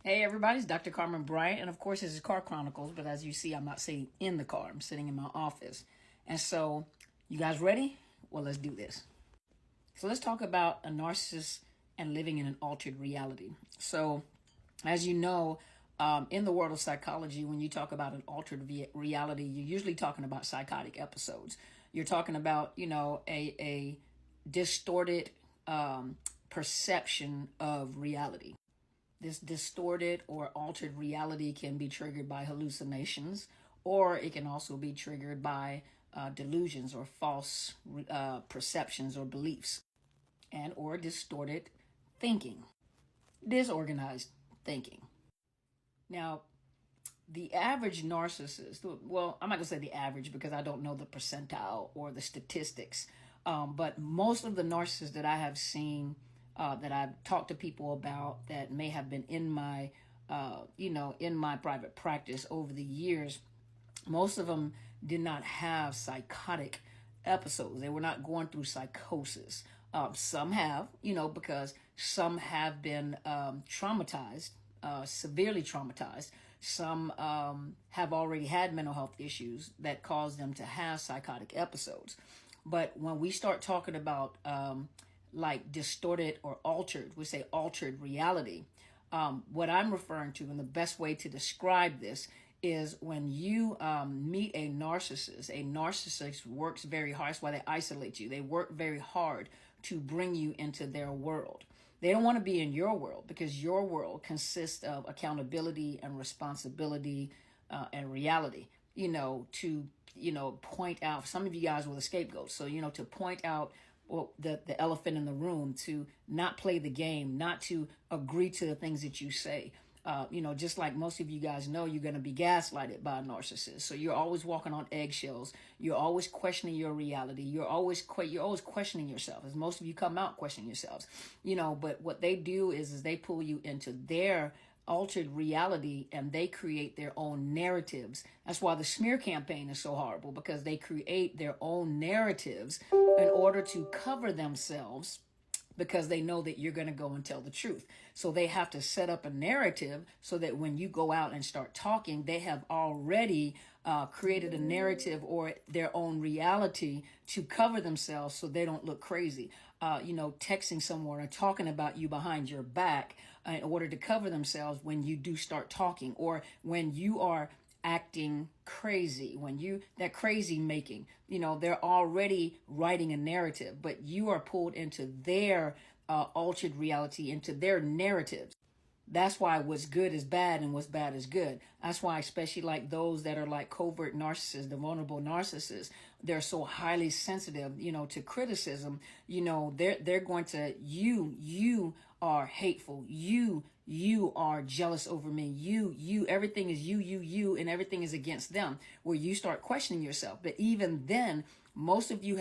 Hey everybody, it's Dr. Carmen Bryant, and of course this is Car Chronicles, but as you see, I'm not sitting in the car, I'm sitting in my office. And so, you guys ready? Well, let's do this. So let's talk about a narcissist and living in an altered reality. So, as you know, in the world of psychology, when you talk about an altered reality, you're usually talking about psychotic episodes. You're talking about, a distorted perception of reality. This distorted or altered reality can be triggered by hallucinations, or it can also be triggered by delusions or false perceptions or beliefs, and or distorted thinking, disorganized thinking. Now, the average narcissist, well, I'm not going to say the average because I don't know the percentile or the statistics, but most of the narcissists that I have seen, that I've talked to people about that may have been in my, in my private practice over the years, most of them did not have psychotic episodes. They were not going through psychosis. Some have, because some have been traumatized, severely traumatized. Some have already had mental health issues that caused them to have psychotic episodes. But when we start talking about like distorted or altered, we say altered reality, what I'm referring to, and the best way to describe this, is when you meet a narcissist works very hard. That's why they isolate you. They work very hard to bring you into their world. They don't want to be in your world because your world consists of accountability and responsibility and reality, to, point out. Some of you guys were the scapegoats. So, to point out the elephant in the room, to not play the game, not to agree to the things that you say. Just like most of you guys know, you're going to be gaslighted by a narcissist. So you're always walking on eggshells. You're always questioning your reality. You're always questioning yourself, as most of you come out questioning yourselves. But what they do is they pull you into their altered reality and they create their own narratives. That's why the smear campaign is so horrible, because they create their own narratives in order to cover themselves, because they know that you're going to go and tell the truth. So they have to set up a narrative so that when you go out and start talking, they have already created a narrative or their own reality to cover themselves so they don't look crazy. Texting someone or talking about you behind your back in order to cover themselves when you do start talking, or when you are acting crazy, that crazy making, they're already writing a narrative, but you are pulled into their altered reality, into their narratives. That's why what's good is bad and what's bad is good. That's why, especially like those that are like covert narcissists, the vulnerable narcissists, they're so highly sensitive, to criticism. They're going to, you are hateful. You are jealous over me. You, everything is you, and everything is against them, where you start questioning yourself. But even then, most of you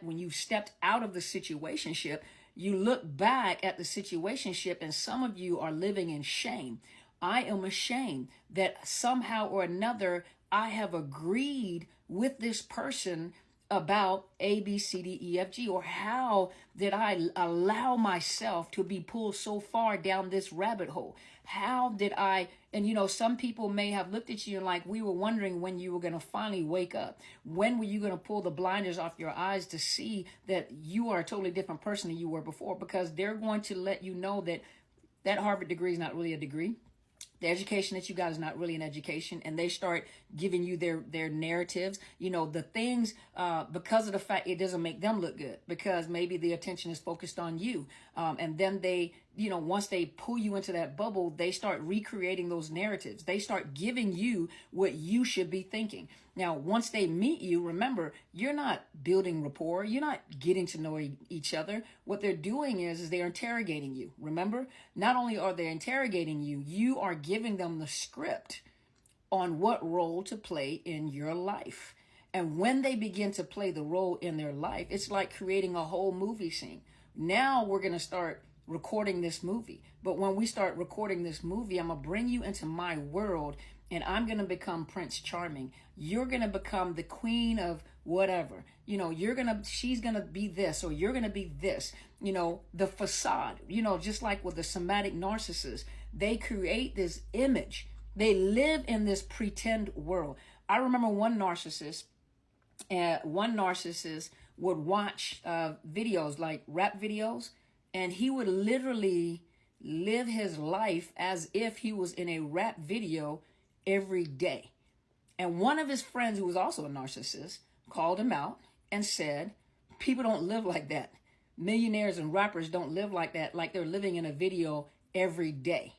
when you've stepped out of the situationship, you look back at the situationship, and some of you are living in shame. I am ashamed that somehow or another I have agreed with this person about A, B, C, D, E, F, G, or how did I allow myself to be pulled so far down this rabbit hole? How did I, and some people may have looked at you and like, we were wondering when you were going to finally wake up. When were you going to pull the blinders off your eyes to see that you are a totally different person than you were before? Because they're going to let you know that that Harvard degree is not really a degree. The education that you got is not really an education, and they start giving you their narratives, the things, because of the fact it doesn't make them look good, because maybe the attention is focused on you. And then they, once they pull you into that bubble, they start recreating those narratives. They start giving you what you should be thinking. Now, once they meet you, remember, you're not building rapport. You're not getting to know each other. What they're doing is they're interrogating you. Remember, not only are they interrogating you, you are giving them the script on what role to play in your life. And when they begin to play the role in their life, it's like creating a whole movie scene. Now we're going to start recording this movie. But when we start recording this movie, I'm going to bring you into my world, and I'm going to become Prince Charming. You're going to become the queen of whatever. She's going to be this, or you're going to be this. The facade, just like with the somatic narcissist, they create this image. They live in this pretend world. I remember one narcissist would watch videos like rap videos, and he would literally live his life as if he was in a rap video every day. And one of his friends, who was also a narcissist, called him out and said, people don't live like that. Millionaires and rappers don't live like that, like they're living in a video every day.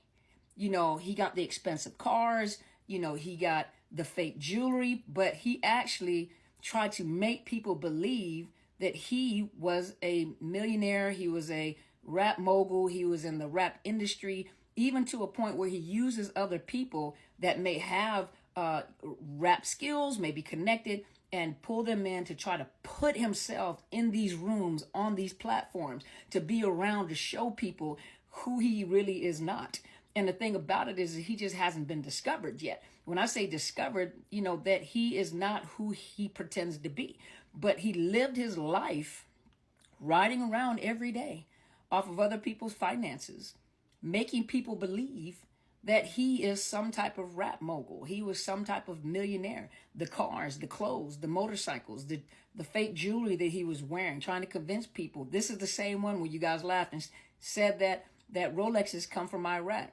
You know, he got the expensive cars, you know, he got the fake jewelry, but he actually tried to make people believe that he was a millionaire, he was a rap mogul, he was in the rap industry, even to a point where he uses other people that may have rap skills, may be connected, and pull them in to try to put himself in these rooms, on these platforms, to be around, to show people who he really is not. And the thing about it is he just hasn't been discovered yet. When I say discovered, you know, that he is not who he pretends to be. But he lived his life riding around every day off of other people's finances, making people believe that he is some type of rap mogul. He was some type of millionaire. The cars, the clothes, the motorcycles, the fake jewelry that he was wearing, trying to convince people. This is the same one where you guys laughed and said that Rolexes come from Iraq.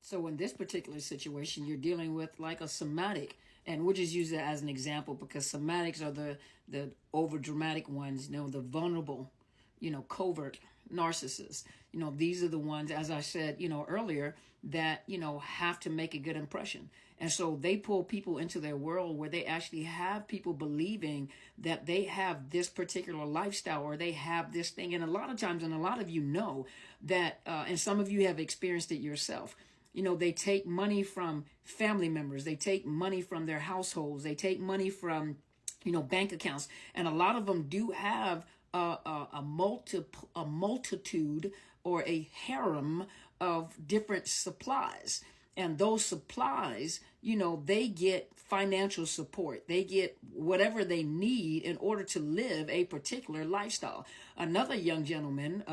So in this particular situation, you're dealing with like a somatic, and we'll just use it as an example because somatics are the over dramatic ones, you know, the vulnerable, you know, covert narcissists. You know, these are the ones, as I said, you know, earlier, that, you know, have to make a good impression. And so they pull people into their world where they actually have people believing that they have this particular lifestyle or they have this thing. And a lot of times, and a lot of you know that, and some of you have experienced it yourself, you know, they take money from family members. They take money from their households. They take money from, you know, bank accounts. And a lot of them do have a multitude or a harem of different supplies. And those supplies, you know, they get financial support. They get whatever they need in order to live a particular lifestyle. Another young gentleman,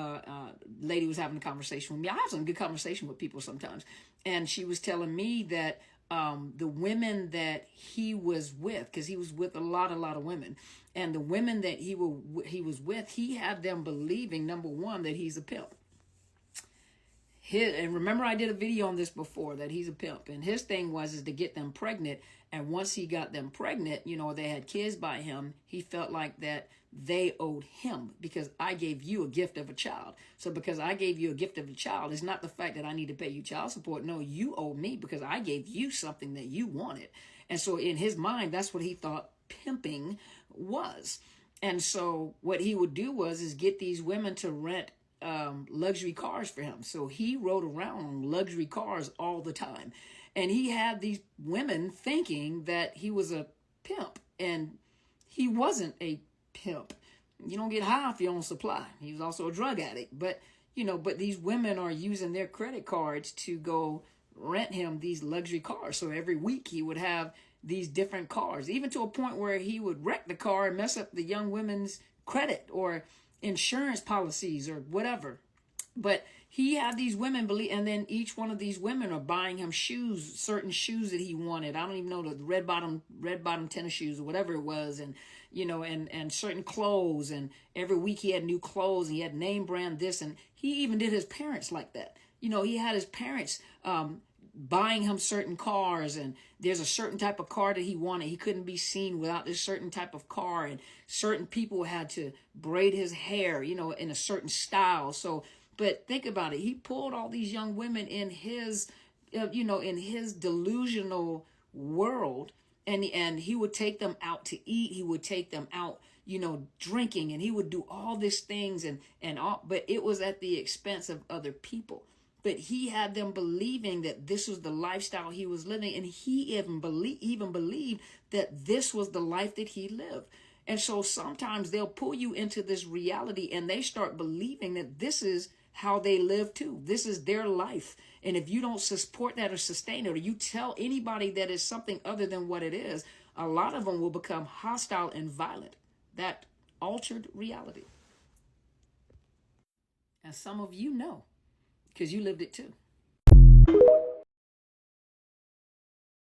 lady was having a conversation with me. I have some good conversation with people sometimes. And she was telling me that the women that he was with, because he was with a lot of women, and the women that he was with, he had them believing, number one, that he's a pimp. And remember, I did a video on this before, that he's a pimp. And his thing is to get them pregnant. And once he got them pregnant, you know, they had kids by him, he felt like that they owed him because I gave you a gift of a child. So because I gave you a gift of a child, it's not the fact that I need to pay you child support. No, you owe me because I gave you something that you wanted. And so in his mind, that's what he thought pimping was. And so what he would do is get these women to rent luxury cars for him. So he rode around on luxury cars all the time. And he had these women thinking that he was a pimp. And he wasn't a pimp. You don't get high off your own supply. He was also a drug addict. But, you know, but these women are using their credit cards to go rent him these luxury cars. So every week he would have these different cars, even to a point where he would wreck the car and mess up the young women's credit or insurance policies or whatever. But he had these women believe, and then each one of these women are buying him shoes, certain shoes that he wanted. I don't even know, the red bottom tennis shoes or whatever it was, and you know, and certain clothes. And every week he had new clothes, and he had name brand this, and he even did his parents like that. You know, he had his parents buying him certain cars, and there's a certain type of car that he wanted. He couldn't be seen without this certain type of car, and certain people had to braid his hair, you know, in a certain style. So, but think about it. He pulled all these young women in his, you know, in his delusional world, and he would take them out to eat. He would take them out, you know, drinking, and he would do all these things and all, but it was at the expense of other people. But he had them believing that this was the lifestyle he was living. And he even believed that this was the life that he lived. And so sometimes they'll pull you into this reality and they start believing that this is how they live too. This is their life. And if you don't support that or sustain it, or you tell anybody that it's something other than what it is, a lot of them will become hostile and violent. That altered reality. And some of you know, because you lived it too.